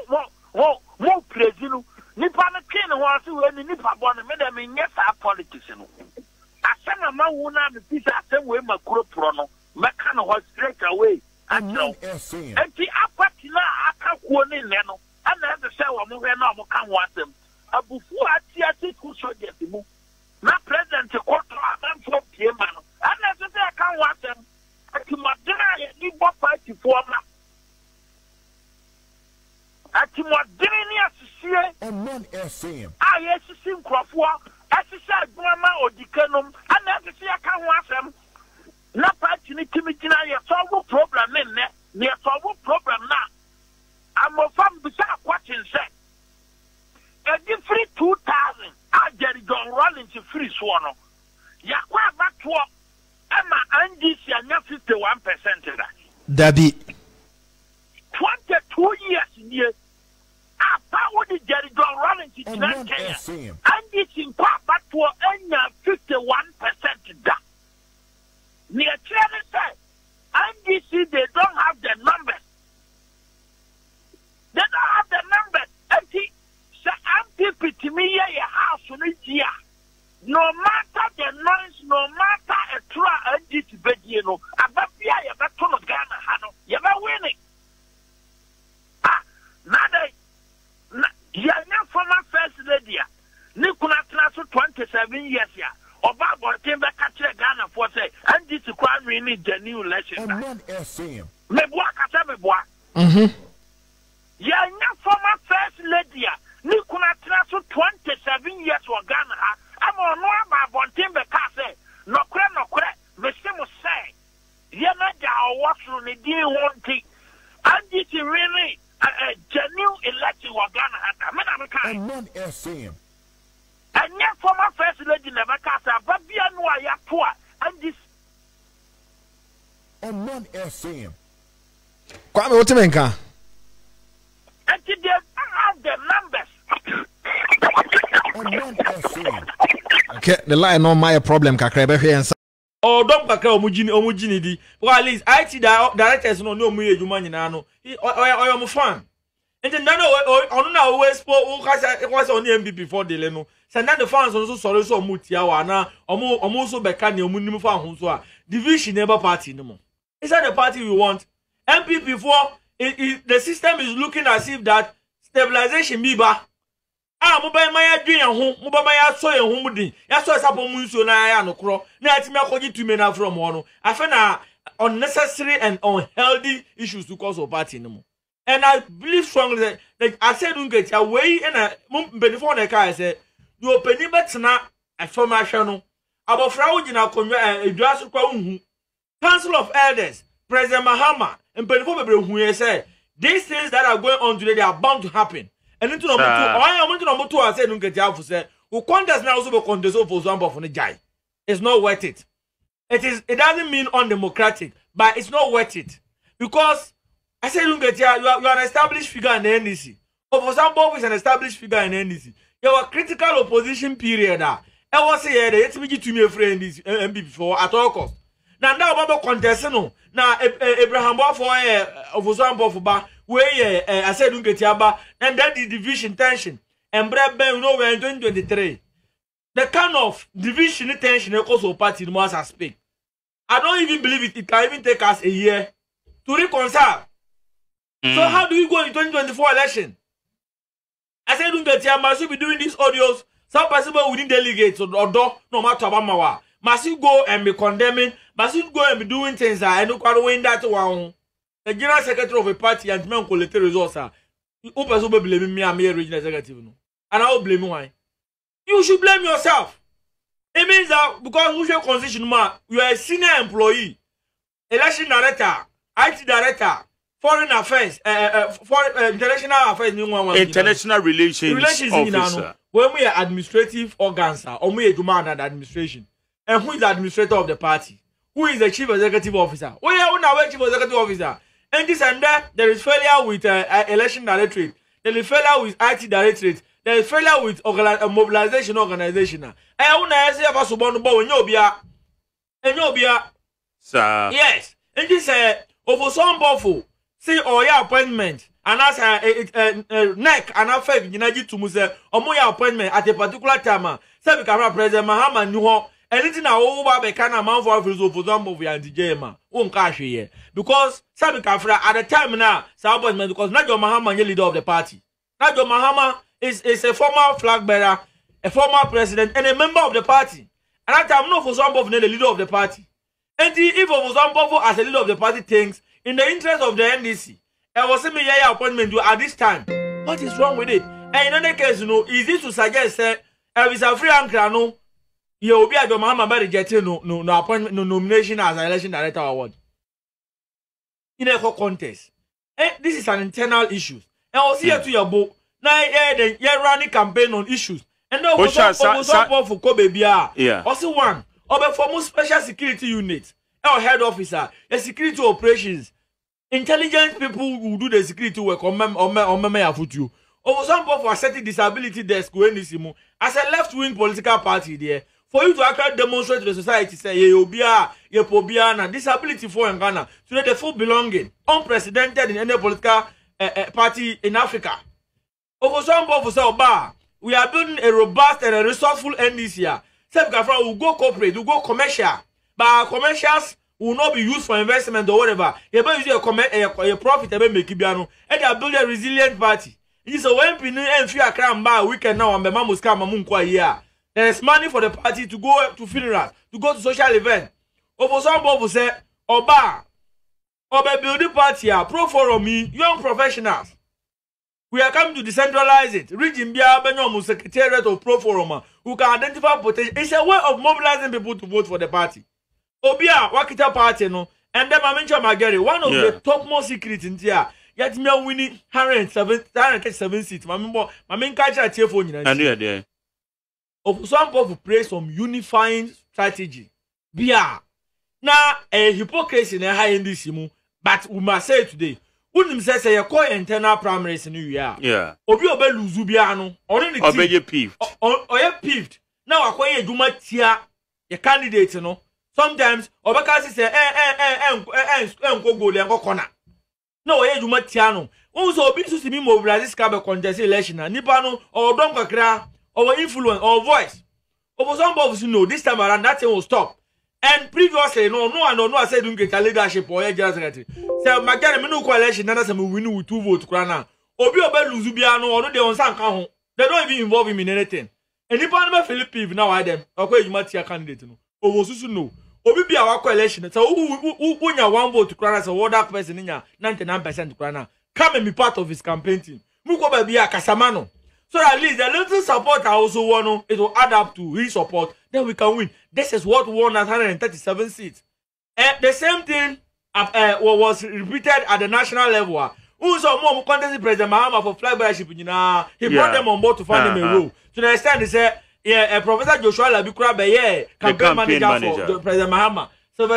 mo president nipa na kin ho ase we ni nipa bon me dem nyɛ saa politics no asema ma wo na me pisa asem we makuro pro no meka no ho straight away atro enti apati na akakuo ni ne no ana ese se wo mo hwe na mo ka ho asem abufu ati ku soldiers mu na president koto amanfo pie ma no ana ese se ka ho asem ati madena ye ni bo party for ma ati modern ni asisie FM aye sisi nkrofo asisi adwama odikanom ana asisi aka ho asem na party ni timigina ye solve problem ne solve problem na amofam bisa kwatin se e free 2000 ajeri John Rollins free so no yakwa bato ema NDC anya 51% da dabi 22 years nie apa wodi Jerry John Rollins in Kenya and this in Papa to enya 51% da near clearly say NDC they don't have the numbers and say MPP to me ye house no matter the noise no matter a try NDC bedie no ababia ye beto no Ghana ha no ye be winning nada ya former first lady ni kuna tena so 27 years ya oba bonten be ka kire Ghana for say and this kwa win the new election me boa kasa me boa ya former first lady ni kuna tena so 27 years for Ghana ha ama no aba bonten be ka say no kure me se mo say ye na ja owo ni di wonti and this really a genuine election was Ghana had FM and yet former first lady never cast a babia no ya poor and this FM Kwame Otimenka and they have the FM okay the line on my problem kakra be hwe Oh, don't kakra omujini di. Well, at least IT directors no mu ejuma nyina no. Oyo mo fan. Enti na ono na always o kasa on MB before the le no. Say na the fans also sorry so mutia wa na omo so beka ne omunim fa ho so a division neighbor party no mo. Is that the party we want? MP before the system is looking as if that stabilization biba mobile maya dwen ho mobile maya so ye ho mudin ya so sapo mu nsuo na ya nokro na atimi akogi tume na from ho no afa na unnecessary and unhealthy issues to cause of party no. And I believe strongly that I said get away and before the car say you openi betna information no abofra wo gina konwa edwaso kwa hu Council of Elders President Mahama and before bebre hu ye say these things that are going on today they are bound to happen. And into number two, I said, don't get out for say, who contest now also be contest for example for the guy. It's not worth it. It doesn't mean undemocratic, but it's not worth it. Because I said, don't get you are an established figure in the NDC. Or for example, is an established figure in the NDC. You are critical opposition period. I was here, they to me to me a friend this MB before at all costs. Now about contest no. Now Abraham for example for ba where I said don't get yaba and that the division tension and bread ben no we in 2023 the kind of division tension also party must as speak. I don't even believe it can even take us a year to reconcile. So how do we go in 2024 election? I said don't get yaba should be doing these audios some possible within delegates or no matter about must you go and be condemning, must you go and be doing things that I know quite win that one. The general secretary of a party and men collect results are open to blame me and me regional executive. And I will blame you why. You should blame yourself. It means that because with your constitution, you are a senior employee, election director, IT director, foreign affairs, international affairs, international relations officer. When we are administrative organs, or we are demand and administration. And who is the administrator of the party? Who is the chief executive officer? We are now chief executive officer. And this and that, there is failure with election directorate. There is failure with IT directorate. There is failure with mobilization organization. I want to say about Subonubo when you be sir. Yes. And this over some buffalo. Say, oh, yeah, appointment. and as neck and affect Ginaji to Muse or more appointment at a particular time. Sabi Kara President Mahama knew anything over the kind of man for example of the Jema won't cash here because Sabi Kafra at the time now, appointment because not your Mahama leader of the party. Not your Mahama is a former flag bearer, a former president, and a member of the party. And at time no for some of the leader of the party. And if for some as a leader of the party thinks in the interest of the NDC, I was saying yeah appointment at this time. What is wrong with it? And in any case, is it to suggest that if it's a free anchor, no, you will be at your Mahama by rejecting no appointment, no nomination as an election director award. In a contest. And this is an internal issue. And I'll see you to your book. Now, you're running campaign on issues. And now, for Kobe Bia. Yeah. Also, one, or for special security unit, our head officer, a security operations, intelligent people who do the security work on you. Over some for a certain disability desk, as a left-wing political party there, for you to actually demonstrate to the society, say, ye pobia, and disability for Ghana, so that the full belonging, unprecedented in any political party in Africa. Over some for say, we are building a robust and a resourceful NDC here. Self-Gafra will go corporate, will go commercial, but our commercials will not be used for investment or whatever. You use a profit, make it and they are building a resilient party. It's a when people and fear crime by weekend now and the man must come here. There is money for the party to go to funerals, to go to social events. Over some people say, Oba building party here, pro forum, young professionals. We are coming to decentralize it. Region Bia Benyomu Secretariat of Pro Forum who can identify potential. It's a way of mobilizing people to vote for the party. Obia Wakita Party no, and then I mentioned Magari, one of the topmost secrets in here. Yet me winning 107 seats. My main culture at phone. And yeah, there. Of some people praise some unifying strategy. Bia now a hypocrisy in a high in this, but we must say today. Wouldn't say you call internal primaries in New Year. Yeah. Obi Luzubiano, or any peeved. Or you peeved. Now acquire you might hear your candidate, Sometimes Obaka say, go corner. No, you might tiano. Also, be to see me mobilize this cab contest election, and Nipano or Donkakra or influence or voice. Over some of you this time around that thing will stop. And previously, no, I said don't get a leadership or a general secretary. So, my coalition, none of them will win with 2 votes. Obi Luzubiano, or they on Sanka. They don't even involve him in anything. And if I'm Philippe now, I them, okay, you might see a candidate. Over Susu no. Obi be our coalition. So, who win 1 vote to Krana, so what that person in 99% to Krana. Come and be part of his campaign team. Muko be a Casamano. So at least the little support I also want, it will add up to his support. Then we can win. This is what won at 137 seats. And the same thing was repeated at the national level. Also, more contested President Mahama for flag bearership. He brought them on board to find them a role. To the extent they said, Professor Joshua Labikura Beye, campaign manager for President Mahama. So